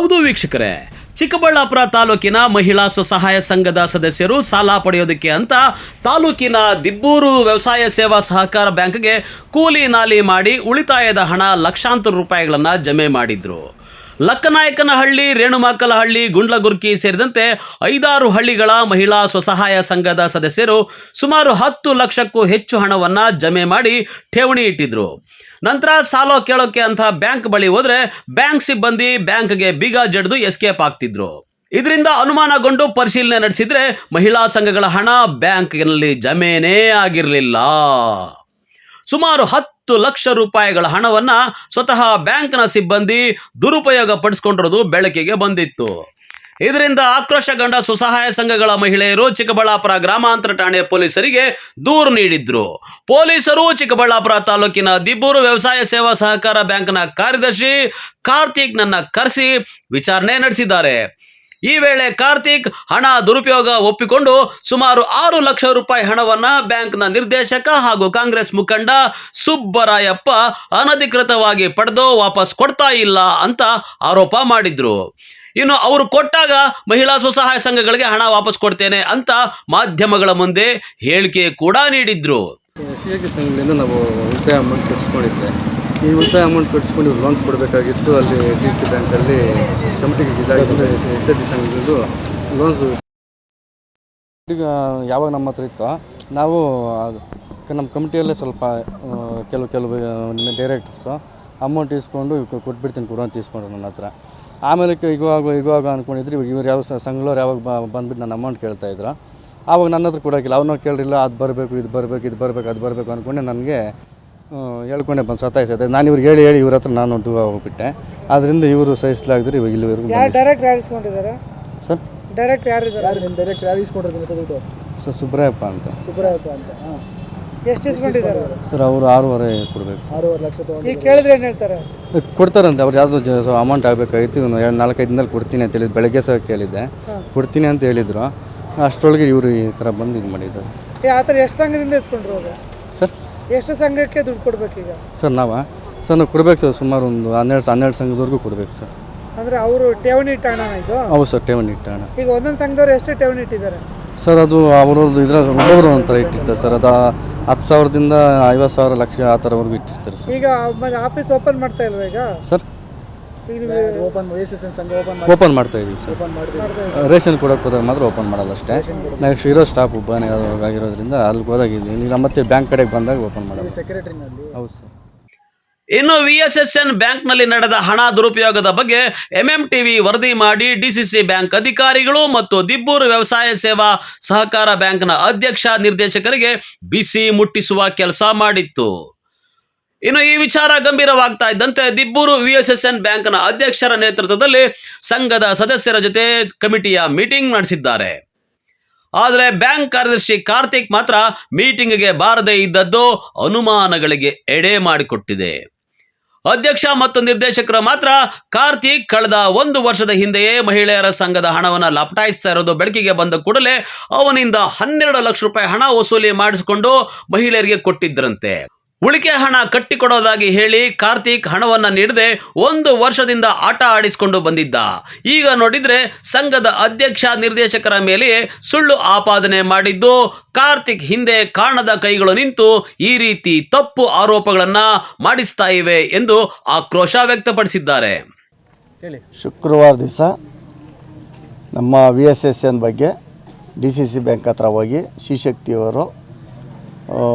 ಹೌದು ವೀಕ್ಷಕರೇ, ಚಿಕ್ಕಬಳ್ಳಾಪುರ ತಾಲೂಕಿನ ಮಹಿಳಾ ಸ್ವಸಹಾಯ ಸಂಘದ ಸದಸ್ಯರು ಸಾಲ ಪಡೆಯೋದಕ್ಕೆ ಅಂತ ತಾಲೂಕಿನ ದಿಬ್ಬೂರು ವ್ಯವಸಾಯ ಸೇವಾ ಸಹಕಾರ ಬ್ಯಾಂಕ್ಗೆ ಕೂಲಿ ನಾಲಿ ಮಾಡಿ ಉಳಿತಾಯದ ಹಣ ಲಕ್ಷಾಂತರ ರೂಪಾಯಿಗಳನ್ನು ಜಮೆ ಮಾಡಿದ್ರು. ಲಕ್ಕನಾಯಕನಹಳ್ಳಿ, ರೇಣುಮಾಕಲಹಳ್ಳಿ, ಗುಂಡ್ಲಗುರ್ಕಿ ಸೇರಿದಂತೆ 5-6 ಹಳ್ಳಿಗಳ ಮಹಿಳಾ ಸ್ವಸಹಾಯ ಸಂಘದ ಸದಸ್ಯರು ಸುಮಾರು 10 ಲಕ್ಷಕ್ಕೂ ಹೆಚ್ಚು ಹಣವನ್ನು ಜಮೆ ಮಾಡಿ ಠೇವಣಿ ಇಟ್ಟಿದ್ರು. ನಂತರ ಸಾಲ ಕೇಳೋಕೆ ಅಂತ ಬ್ಯಾಂಕ್ ಬಳಿ ಹೋದ್ರೆ ಬ್ಯಾಂಕ್ ಸಿಬ್ಬಂದಿ ಬ್ಯಾಂಕ್ಗೆ ಬೀಗ ಜಡಿದು ಎಸ್ಕೇಪ್ ಆಗ್ತಿದ್ರು. ಇದರಿಂದ ಅನುಮಾನಗೊಂಡು ಪರಿಶೀಲನೆ ನಡೆಸಿದ್ರೆ ಮಹಿಳಾ ಸಂಘಗಳ ಹಣ ಬ್ಯಾಂಕ್ನಲ್ಲಿ ಜಮೇನೇ ಆಗಿರಲಿಲ್ಲ. ಸುಮಾರು 10 ಲಕ್ಷ ರೂಪಾಯಿಗಳ ಹಣವನ್ನು ಸ್ವತಃ ಬ್ಯಾಂಕ್ನ ಸಿಬ್ಬಂದಿ ದುರುಪಯೋಗ ಪಡಿಸಿಕೊಂಡಿರೋದು ಬೆಳಕಿಗೆ ಬಂದಿತ್ತು. ಇದರಿಂದ ಆಕ್ರೋಶಗೊಂಡ ಸ್ವಸಹಾಯ ಸಂಘಗಳ ಮಹಿಳೆಯರು ಚಿಕ್ಕಬಳ್ಳಾಪುರ ಗ್ರಾಮಾಂತರ ಠಾಣೆ ಪೊಲೀಸರಿಗೆ ದೂರು ನೀಡಿದ್ರು. ಪೊಲೀಸರು ಚಿಕ್ಕಬಳ್ಳಾಪುರ ತಾಲೂಕಿನ ದಿಬ್ಬೂರು ವ್ಯವಸಾಯ ಸೇವಾ ಸಹಕಾರ ಬ್ಯಾಂಕ್ನ ಕಾರ್ಯದರ್ಶಿ ಕಾರ್ತಿಕ್ನನ್ನ ಕರೆಸಿ ವಿಚಾರಣೆ ನಡೆಸಿದ್ದಾರೆ. ಈ ವೇಳೆ ಕಾರ್ತಿಕ್ ಹಣ ದುರುಪಯೋಗ ಒಪ್ಪಿಕೊಂಡು ಸುಮಾರು 6 ಲಕ್ಷ ರೂಪಾಯಿ ಹಣವನ್ನು ಬ್ಯಾಂಕ್ನ ನಿರ್ದೇಶಕ ಹಾಗೂ ಕಾಂಗ್ರೆಸ್ ಮುಖಂಡ ಸುಬ್ಬರಾಯಪ್ಪ ಅನಧಿಕೃತವಾಗಿ ಪಡೆದು ವಾಪಸ್ ಕೊಡ್ತಾ ಇಲ್ಲ ಅಂತ ಆರೋಪ ಮಾಡಿದ್ರು. ಇನ್ನು ಅವರು ಕೊಟ್ಟಾಗ ಮಹಿಳಾ ಸ್ವಸಹಾಯ ಸಂಘಗಳಿಗೆ ಹಣ ವಾಪಸ್ ಕೊಡ್ತೇನೆ ಅಂತ ಮಾಧ್ಯಮಗಳ ಮುಂದೆ ಹೇಳಿಕೆ ಕೂಡ ನೀಡಿದ್ರು. ಸಂಘದಿಂದ ನಾವು ಉಳಿತಾಯ ಅಮೌಂಟ್ ಕಟ್ಟಿಸ್ಕೊಂಡಿದ್ದೆ. ಈ ಉಳಿತಾಯ ಅಮೌಂಟ್ ಕಟ್ಟಿಸ್ಕೊಂಡು ಲೋನ್ಸ್ ಕೊಡಬೇಕಾಗಿತ್ತು. ಅಲ್ಲಿ DC ಬ್ಯಾಂಕಲ್ಲಿ ಕಮಿಟಿಗೆ ಇದಾಗಿದೆ. SHG ಸಂಘದ್ದು ಲೋನ್ಸು ಈಗ ಯಾವಾಗ ನಮ್ಮ ಹತ್ರ ಇತ್ತು, ನಾವು ನಮ್ಮ ಕಮಿಟಿಯಲ್ಲೇ ಸ್ವಲ್ಪ ಕೆಲವು ಡೈರೆಕ್ಟರ್ಸು ಅಮೌಂಟ್ ಇಸ್ಕೊಂಡು ಕೊಟ್ಬಿಡ್ತೀನಿ ಕೊಡು ಅಂತ ಇಸ್ಕೊಂಡ್ರು ನನ್ನ ಹತ್ರ. ಆಮೇಲೆ ಇವಾಗ ಅಂದ್ಕೊಂಡಿದ್ರು ಇವ್ರು ಯಾವ ಸಂಘಗಳವ್ರು ಯಾವಾಗ ಬಂದುಬಿಟ್ಟು ನನ್ನ ಅಮೌಂಟ್ ಕೇಳ್ತಾಯಿದ್ರು. ಆವಾಗ ನನ್ನ ಹತ್ರ ಕೊಡೋಕ್ಕಿಲ್ಲ, ಅವನ್ನ ಕೇಳಿಲ್ಲ, ಅದು ಬರಬೇಕು ಇದು ಬರಬೇಕು ಅಂದ್ಕೊಂಡೆ ನನಗೆ ಹೇಳ್ಕೊಂಡೆ ಬಂದು ಸತಾಯಿಸಿದೆ. ನಾನು ಇವ್ರಿಗೆ ಹೇಳಿ ಇವ್ರ ಹತ್ರ ನಾನು ದೂರ ಹೋಗ್ಬಿಟ್ಟೆ. ಆದ್ದರಿಂದ ಇವರು ಸಹಿಸಲಾಗಿದ್ರು ಇವಾಗ ಇಲ್ಲಿವರೆಗೂ ಡೈರೆಕ್ಟ್ ಯಾರು ಇಸ್ಕೊಂಡಿದ್ದಾರೆ ಸರ್? ಡೈರೆಕ್ಟ್ ಯಾರು ಇಸ್ಕೊಂಡಿದ್ದಾರೆ ಸರ್? ಸುಬ್ರಾಯಪ್ಪ ಅಂತ. ಎಷ್ಟು ಇಸ್ಕೊಂಡಿದ್ದಾರೆ ಸರ್? ಅವರು 6.5 ಕೊಡಬೇಕು. 6.5 ಲಕ್ಷ ಈಗ ಕೇಳಿದ್ರೆ ಏನು ಹೇಳ್ತಾರೆ? ಕೊಡ್ತಾರಂತೆ. ಅವ್ರು ಯಾವುದೋ ಅಮೌಂಟ್ ಆಗಬೇಕಾಗಿತ್ತು, 4-5 ದಿನದಲ್ಲಿ ಕೊಡ್ತೀನಿ ಅಂತ ಹೇಳಿದ್ದು. ಬೆಳಗ್ಗೆ ಸಹ ಕೇಳಿದ್ದೆ, ಕೊಡ್ತೀನಿ ಅಂತ ಹೇಳಿದರು. ಅಷ್ಟರೊಳಗೆ ಇವರು ಈ ಥರ ಬಂದು ಇದು ಮಾಡಿದ್ದಾರೆ. ಆ ಥರ ಎಷ್ಟು ಸಂಘದಿಂದ ಇಸ್ಕೊಂಡ್ರು ಸರ್? ಎಷ್ಟು ಸಂಘಕ್ಕೆ ದುಡ್ಡು ಕೊಡ್ಬೇಕೀಗ ಸರ್? ನಾವು ಕೊಡ್ಬೇಕು ಸರ್. ಸುಮಾರು ಒಂದು 12 ಸಂಘದವರೆಗೂ ಕೊಡ್ಬೇಕು ಸರ್. ಅಂದರೆ ಅವರು ಠೇವಣಿ ಇಟ್ಟಣ ಇದು? ಹೌದು ಸರ್, ಠೇವಣಿ ಇಟ್ಟಣ. ಈಗ ಒಂದೊಂದು ಸಂಘದವ್ರು ಎಷ್ಟು ಠೇವಣಿ ಇಟ್ಟಿದ್ದಾರೆ ಸರ್? ಅದು ಅವರದ್ದು ಒಬ್ಬೊಬ್ಬರು ಒಂಥರ ಇಟ್ಟಿರ್ತಾರೆ ಸರ್. ಅದು 10,000ದಿಂದ 50,000 ಲಕ್ಷ ಆ ಥರವರೆಗೂ ಇಟ್ಟಿರ್ತಾರೆ ಸರ್. ಈಗ ಆಫೀಸ್ ಓಪನ್ ಮಾಡ್ತಾ ಇಲ್ವಾ ಈಗ ಸರ್? ಓಪನ್ ಮಾಡ್ತಾ ಇದೀವಿ ಸರ್. ರೇಷನ್ ಕೊಡೋಕೆ ಹೋದಾಗ ಮಾತ್ರ ಓಪನ್ ಮಾಡಲ್ಲ ಅಷ್ಟೇ. ನೆಕ್ಸ್ಟ್ ಇರೋ ಸ್ಟಾಫ್ ಒಬ್ಬನೇ ಆಗಿರೋದ್ರಿಂದ ಅಲ್ಲಿಗೆ ಹೋದಾಗ ಇಲ್ಲಿ ಮತ್ತೆ ಬ್ಯಾಂಕ್ ಕಡೆಗೆ ಬಂದಾಗ ಓಪನ್ ಮಾಡಲ್ಲ. ಹೌದು ಸರ್. ಇನ್ನು VSSN ಬ್ಯಾಂಕ್ನಲ್ಲಿ ನಡೆದ ಹಣ ದುರುಪಯೋಗದ ಬಗ್ಗೆ MMTV ವರದಿ ಮಾಡಿ DCC ಬ್ಯಾಂಕ್ ಅಧಿಕಾರಿಗಳು ಮತ್ತು ದಿಬ್ಬೂರು ವ್ಯವಸಾಯ ಸೇವಾ ಸಹಕಾರ ಬ್ಯಾಂಕ್ನ ಅಧ್ಯಕ್ಷ ನಿರ್ದೇಶಕರಿಗೆ ಬಿಸಿ ಮುಟ್ಟಿಸುವ ಕೆಲಸ ಮಾಡಿತ್ತು. ಇನ್ನು ಈ ವಿಚಾರ ಗಂಭೀರವಾಗ್ತಾ ಇದ್ದಂತೆ ದಿಬ್ಬೂರು VSSN ಬ್ಯಾಂಕ್ನ ಅಧ್ಯಕ್ಷರ ನೇತೃತ್ವದಲ್ಲಿ ಸಂಘದ ಸದಸ್ಯರ ಜೊತೆ ಕಮಿಟಿಯ ಮೀಟಿಂಗ್ ನಡೆಸಿದ್ದಾರೆ. ಆದರೆ ಬ್ಯಾಂಕ್ ಕಾರ್ಯದರ್ಶಿ ಕಾರ್ತಿಕ್ ಮಾತ್ರ ಮೀಟಿಂಗ್ಗೆ ಬಾರದೇ ಇದ್ದದ್ದು ಅನುಮಾನಗಳಿಗೆ ಎಡೆ ಮಾಡಿಕೊಟ್ಟಿದೆ. ಅಧ್ಯಕ್ಷ ಮತ್ತು ನಿರ್ದೇಶಕರು ಮಾತ್ರ ಕಾರ್ತಿಕ್ ಕಳೆದ 1 ವರ್ಷದ ಹಿಂದೆಯೇ ಮಹಿಳೆಯರ ಸಂಘದ ಹಣವನ್ನು ಲಪಟಾಯಿಸ್ತಾ ಇರೋದು ಬೆಳಕಿಗೆ ಬಂದ ಕೂಡಲೇ ಅವನಿಂದ 12 ಲಕ್ಷ ರೂಪಾಯಿ ಹಣ ವಸೂಲಿ ಮಾಡಿಸಿಕೊಂಡು ಮಹಿಳೆಯರಿಗೆ ಕೊಟ್ಟಿದ್ದರಂತೆ. ಉಳಿಕೆ ಹಣ ಕಟ್ಟಿಕೊಡೋದಾಗಿ ಹೇಳಿ ಕಾರ್ತಿಕ್ ಹಣವನ್ನು ನೀಡದೆ 1 ವರ್ಷದಿಂದ ಆಟ ಆಡಿಸಿಕೊಂಡು ಬಂದಿದ್ದ. ಈಗ ನೋಡಿದ್ರೆ ಸಂಘದ ಅಧ್ಯಕ್ಷ ನಿರ್ದೇಶಕರ ಮೇಲೆ ಸುಳ್ಳು ಆಪಾದನೆ ಮಾಡಿದ್ದು ಕಾರ್ತಿಕ್ ಹಿಂದೆ ಕಾಣದ ಕೈಗಳು ನಿಂತು ಈ ರೀತಿ ತಪ್ಪು ಆರೋಪಗಳನ್ನು ಮಾಡಿಸ್ತಾ ಇವೆ ಎಂದು ಆಕ್ರೋಶ ವ್ಯಕ್ತಪಡಿಸಿದ್ದಾರೆ. ಶುಕ್ರವಾರ ದಿವಸ ನಮ್ಮ VSSN ಬಗ್ಗೆ DCC ಬ್ಯಾಂಕ್ ಹತ್ರ ಹೋಗಿ ಶಿಶಕ್ತಿಯವರು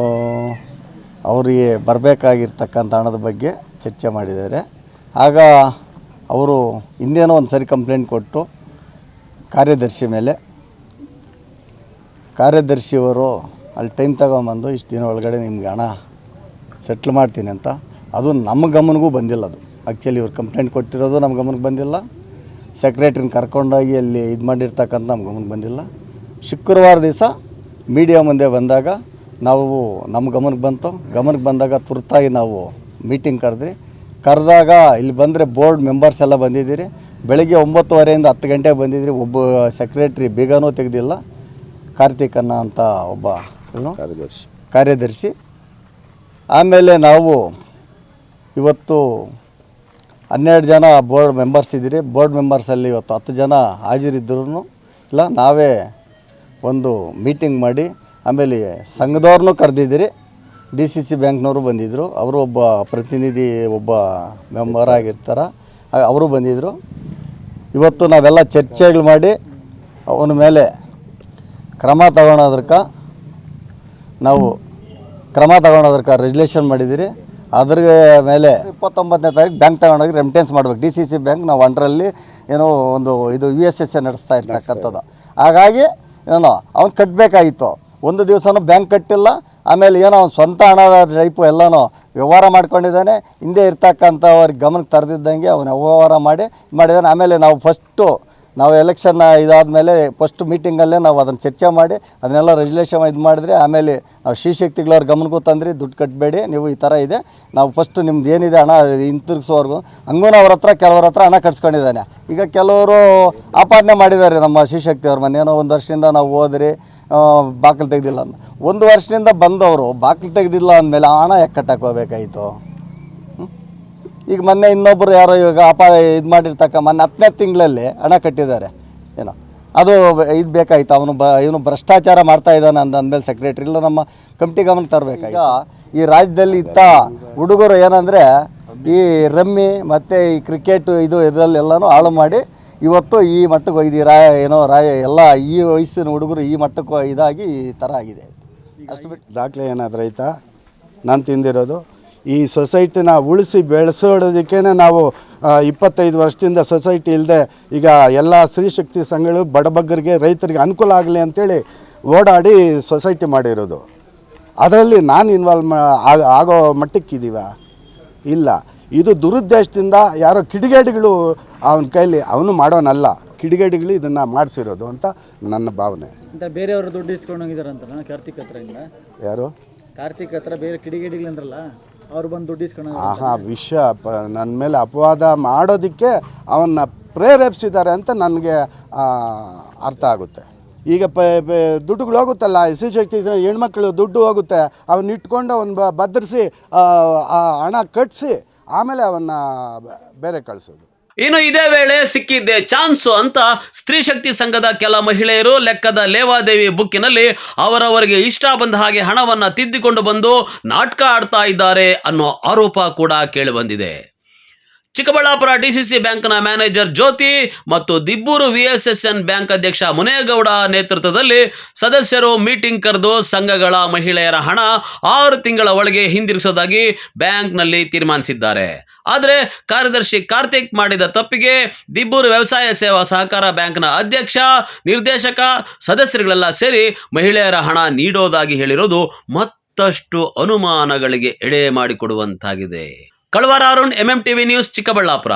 ಅವರಿಗೆ ಬರಬೇಕಾಗಿರ್ತಕ್ಕಂಥ ಹಣದ ಬಗ್ಗೆ ಚರ್ಚೆ ಮಾಡಿದ್ದಾರೆ. ಆಗ ಅವರು ಹಿಂದೇನೋ ಒಂದು ಸರಿ ಕಂಪ್ಲೇಂಟ್ ಕೊಟ್ಟು ಕಾರ್ಯದರ್ಶಿಯವರು ಅಲ್ಲಿ ಟೈಮ್ ತಗೊಂಬಂದು ಇಷ್ಟು ದಿನ ಒಳಗಡೆ ನಿಮ್ಗೆ ಹಣ ಸೆಟ್ಲ್ ಮಾಡ್ತೀನಿ ಅಂತ. ಅದು ನಮ್ಮ ಗಮನಗೂ ಬಂದಿಲ್ಲ. ಅದು ಆ್ಯಕ್ಚುಲಿ ಇವ್ರು ಕಂಪ್ಲೇಂಟ್ ಕೊಟ್ಟಿರೋದು ನಮ್ಮ ಗಮನಕ್ಕೆ ಬಂದಿಲ್ಲ. ಸೆಕ್ರೆಟ್ರಿನ ಕರ್ಕೊಂಡೋಗಿ ಅಲ್ಲಿ ಇದು ಮಾಡಿರ್ತಕ್ಕಂಥ ನಮ್ಮ ಗಮನಕ್ಕೆ ಬಂದಿಲ್ಲ. ಶುಕ್ರವಾರ ದಿವಸ ಮೀಡಿಯಾ ಮುಂದೆ ಬಂದಾಗ ನಾವು ನಮ್ಮ ಗಮನಕ್ಕೆ ಬಂದಾಗ ತುರ್ತಾಗಿ ನಾವು ಮೀಟಿಂಗ್ ಕರೆದಾಗ ಇಲ್ಲಿ ಬಂದರೆ ಬೋರ್ಡ್ ಮೆಂಬರ್ಸ್ ಎಲ್ಲ ಬಂದಿದ್ದೀರಿ. ಬೆಳಗ್ಗೆ 9:30ಯಿಂದ 10 ಗಂಟೆಗೆ ಬಂದಿದ್ದೀರಿ. ಒಬ್ಬ ಸೆಕ್ರೆಟ್ರಿ ಬೇಗನೂ ತೆಗೆದಿಲ್ಲ. ಕಾರ್ತಿಕನ್ನ ಅಂತ ಒಬ್ಬ ಕಾರ್ಯದರ್ಶಿ. ಆಮೇಲೆ ನಾವು ಇವತ್ತು 12 ಜನ ಬೋರ್ಡ್ ಮೆಂಬರ್ಸ್ ಇದ್ದೀರಿ. ಬೋರ್ಡ್ ಮೆಂಬರ್ಸಲ್ಲಿ ಇವತ್ತು 10 ಜನ ಹಾಜರಿದ್ದರೂ ಇಲ್ಲ, ನಾವೇ ಒಂದು ಮೀಟಿಂಗ್ ಮಾಡಿ ಆಮೇಲೆ ಸಂಘದವ್ರನ್ನೂ ಕರೆದಿದ್ದೀರಿ. DCC ಬ್ಯಾಂಕ್ನವರು ಬಂದಿದ್ದರು, ಅವರು ಒಬ್ಬ ಪ್ರತಿನಿಧಿ, ಒಬ್ಬ ಮೆಂಬರ್ ಆಗಿರ್ತಾರೆ, ಅವರು ಬಂದಿದ್ದರು. ಇವತ್ತು ನಾವೆಲ್ಲ ಚರ್ಚೆಗಳು ಮಾಡಿ ಅವನ ಮೇಲೆ ಕ್ರಮ ತಗೊಳೋದಕ್ಕೆ ರೆಜುಲೇಷನ್ ಮಾಡಿದ್ದೀರಿ. ಅದ್ರ ಮೇಲೆ 29ನೇ ತಾರೀಕು ಬ್ಯಾಂಕ್ ತಗೊಂಡೋಗಿ ರೆಮಿಟೆನ್ಸ್ ಮಾಡ್ಬೇಕು. DCC ಬ್ಯಾಂಕ್ ನಾವು ಅಂಡರಲ್ಲಿ ಏನೋ ಒಂದು ಇದು USSA ನಡೆಸ್ತಾ ಇರ್ತಕ್ಕಂಥದ್ದು. ಹಾಗಾಗಿ ಏನೋ ಅವ್ನು ಕಟ್ಟಬೇಕಾಗಿತ್ತು. ಒಂದು ದಿವಸನೂ ಬ್ಯಾಂಕ್ ಕಟ್ಟಿಲ್ಲ. ಆಮೇಲೆ ಏನೋ ಅವ್ನು ಸ್ವಂತ ಹಣ ಟೈಪು ಎಲ್ಲನೂ ವ್ಯವಹಾರ ಮಾಡ್ಕೊಂಡಿದ್ದಾನೆ. ಹಿಂದೆ ಇರ್ತಕ್ಕಂಥವ್ರಿಗೆ ಗಮನಕ್ಕೆ ತರದಿದ್ದಂಗೆ ಅವನು ವ್ಯವಹಾರ ಮಾಡಿದ್ದಾನೆ. ಆಮೇಲೆ ನಾವು ಎಲೆಕ್ಷನ್ ಇದಾದಮೇಲೆ ಫಸ್ಟ್ ಮೀಟಿಂಗಲ್ಲೇ ನಾವು ಅದನ್ನು ಚರ್ಚೆ ಮಾಡಿ ಅದನ್ನೆಲ್ಲ ರೆಜುಲೇಷನ್ ಇದು ಮಾಡಿದ್ರೆ, ಆಮೇಲೆ ನಾವು ಶ್ರೀಶಕ್ತಿಗಳವ್ರ ಗಮನಕ್ಕೂ ತಂದ್ರಿ, ದುಡ್ಡು ಕಟ್ಟಬೇಡಿ ನೀವು, ಈ ಥರ ಇದೆ, ನಾವು ಫಸ್ಟು ನಿಮ್ದು ಏನಿದೆ ಹಣ ಹಿಂತಿರುಗಿಸೋವರೆಗೂ. ಹಂಗೂ ಕೆಲವ್ರ ಹತ್ರ ಹಣ ಕಟ್ಸ್ಕೊಂಡಿದ್ದಾನೆ. ಈಗ ಕೆಲವರು ಆಪಾದನೆ ಮಾಡಿದ್ದಾರೆ ನಮ್ಮ ಶ್ರೀಶಕ್ತಿಯವ್ರ ಮನೇನೋ 1 ವರ್ಷದಿಂದ ನಾವು ಹೋದ್ರಿ ಬಾಗಿಲು ತೆಗೆದಿಲ್ಲ ಅಂತ. 1 ವರ್ಷದಿಂದ ಬಂದವರು ಬಾಗಿಲು ತೆಗೆದಿಲ್ಲ ಅಂದಮೇಲೆ ಹಣ ಯಾಕೆ ಕಟ್ಟಕ್ಕೆ ಈಗ ಮೊನ್ನೆ ಇನ್ನೊಬ್ಬರು ಯಾರೋ ಇವಾಗ ಇದು ಮಾಡಿರ್ತಕ್ಕ ಮೊನ್ನೆ 10ನೇ ತಿಂಗಳಲ್ಲಿ ಹಣ ಕಟ್ಟಿದ್ದಾರೆ. ಏನೋ ಅದು ಇದು ಬೇಕಾಯ್ತು. ಇವನು ಭ್ರಷ್ಟಾಚಾರ ಮಾಡ್ತಾ ಇದ್ದಾನೆ ಅಂದಮೇಲೆ ಸೆಕ್ರೆಟ್ರಿ ಇಲ್ಲ ನಮ್ಮ ಕಮಿಟಿ ಗಮನಕ್ಕೆ ತರಬೇಕಾಗ. ಈ ರಾಜ್ಯದಲ್ಲಿ ಹುಡುಗರು ಏನಂದರೆ ಈ ರಮ್ಮಿ ಮತ್ತು ಈ ಕ್ರಿಕೆಟ್ ಇದರಲ್ಲೆಲ್ಲನೂ ಹಾಳು ಮಾಡಿ ಇವತ್ತು ಈ ಮಟ್ಟಕ್ಕೆ ಹೋಗಿದ್ದೀವಿ. ಎಲ್ಲ ಈ ವಯಸ್ಸಿನ ಹುಡುಗರು ಈ ಮಟ್ಟಕ್ಕೆ ಇದಾಗಿ ಈ ಥರ ಆಗಿದೆ. ಅಷ್ಟು ಬಿಟ್ಟು ದಾಖಲೆ ಏನಾದರೂ ಆಯಿತಾ? ನಾನು ತಿಂದಿರೋದು ಈ ಸೊಸೈಟಿನ ಉಳಿಸಿ ಬೆಳೆಸೋದಕ್ಕೇ ನಾವು 25 ವರ್ಷದಿಂದ ಸೊಸೈಟಿ ಇಲ್ಲದೆ ಈಗ ಎಲ್ಲ ಸ್ತ್ರೀಶಕ್ತಿ ಸಂಘಗಳು ಬಡಬಗ್ಗರಿಗೆ, ರೈತರಿಗೆ ಅನುಕೂಲ ಆಗಲಿ ಅಂಥೇಳಿ ಓಡಾಡಿ ಸೊಸೈಟಿ ಮಾಡಿರೋದು. ಅದರಲ್ಲಿ ನಾನು ಆಗೋ ಮಟ್ಟಕ್ಕಿದ್ದೀವ ಇಲ್ಲ. ಇದು ದುರುದ್ದೇಶದಿಂದ ಯಾರೋ ಕಿಡಿಗೇಡಿಗಳು ಅವನ ಕೈಲಿ, ಅವನು ಮಾಡೋನಲ್ಲ, ಕಿಡಿಗೇಡಿಗಳು ಇದನ್ನು ಮಾಡಿಸಿರೋದು ಅಂತ ನನ್ನ ಭಾವನೆ. ಬೇರೆಯವರು ದುಡ್ಡು ಇಸ್ಕೊಂಡು ಹೋಗಿದಾರಂತ ಕಾರ್ತಿಕ್ ಹತ್ರದಿಂದ. ಯಾರು? ಕಾರ್ತಿಕ್ ಹತ್ರ ಬೇರೆ ಕಿಡಿಗೇಡಿಗಳಂದ್ರಲ್ಲ, ಅವ್ರು ಬಂದು ದುಡ್ಡು ಇಸ್ಕೊಂಡು. ವಿಷಯ ನನ್ನ ಮೇಲೆ ಅಪವಾದ ಮಾಡೋದಕ್ಕೆ ಅವನ್ನ ಪ್ರೇರೇಪಿಸಿದ್ದಾರೆ ಅಂತ ನನಗೆ ಅರ್ಥ ಆಗುತ್ತೆ. ಈಗ ದುಡ್ಡುಗಳು ಹೋಗುತ್ತಲ್ಲ, ಸ್ತ್ರೀಶಕ್ತಿ ಹೆಣ್ಮಕ್ಳು ದುಡ್ಡು ಹೋಗುತ್ತೆ, ಅವನ್ನ ಇಟ್ಕೊಂಡು ಅವನ್ನ ಭದ್ರಿಸಿ ಹಣ ಕಟ್ಟಿಸಿ ಆಮೇಲೆ ಅವನ್ನ ಬೇರೆ ಕಳಿಸೋದು. ಇನ್ನು ಇದೇ ವೇಳೆ ಸಿಕ್ಕಿದ್ದೆ ಚಾನ್ಸು ಅಂತ ಸ್ತ್ರೀ ಶಕ್ತಿ ಸಂಘದ ಕೆಲ ಮಹಿಳೆಯರು ಲೆಕ್ಕದ ಲೇವಾದೇವಿ ಬುಕ್ಕಿನಲ್ಲಿ ಅವರವರಿಗೆ ಇಷ್ಟ ಬಂದ ಹಾಗೆ ಹಣವನ್ನ ತಿದ್ದಿಕೊಂಡು ಬಂದು ನಾಟಕ ಆಡ್ತಾ ಇದ್ದಾರೆ ಅನ್ನೋ ಆರೋಪ ಕೂಡ ಕೇಳಿಬಂದಿದೆ. ಚಿಕ್ಕಬಳ್ಳಾಪುರ DCC ಬ್ಯಾಂಕ್ನ ಮ್ಯಾನೇಜರ್ ಜ್ಯೋತಿ ಮತ್ತು ದಿಬ್ಬೂರು VSSN ಬ್ಯಾಂಕ್ ಅಧ್ಯಕ್ಷ ಮುನೇಗೌಡ ನೇತೃತ್ವದಲ್ಲಿ ಸದಸ್ಯರು ಮೀಟಿಂಗ್ ಕರೆದು ಸಂಘಗಳ ಮಹಿಳೆಯರ ಹಣ 6 ತಿಂಗಳ ಒಳಗೆ ಹಿಂದಿರುಗಿಸೋದಾಗಿ ಬ್ಯಾಂಕ್ನಲ್ಲಿ ತೀರ್ಮಾನಿಸಿದ್ದಾರೆ. ಆದರೆ ಕಾರ್ಯದರ್ಶಿ ಕಾರ್ತಿಕ್ ಮಾಡಿದ ತಪ್ಪಿಗೆ ದಿಬ್ಬೂರು ವ್ಯವಸಾಯ ಸೇವಾ ಸಹಕಾರ ಬ್ಯಾಂಕ್ನ ಅಧ್ಯಕ್ಷ, ನಿರ್ದೇಶಕ, ಸದಸ್ಯರುಗಳೆಲ್ಲ ಸೇರಿ ಮಹಿಳೆಯರ ಹಣ ನೀಡೋದಾಗಿ ಹೇಳಿರೋದು ಮತ್ತಷ್ಟು ಅನುಮಾನಗಳಿಗೆ ಎಡೆ ಮಾಡಿಕೊಡುವಂತಾಗಿದೆ. ಕಳ್ವಾರ ಅರುಣ್, MMTV ನ್ಯೂಸ್, ಚಿಕ್ಕಬಳ್ಳಾಪುರ.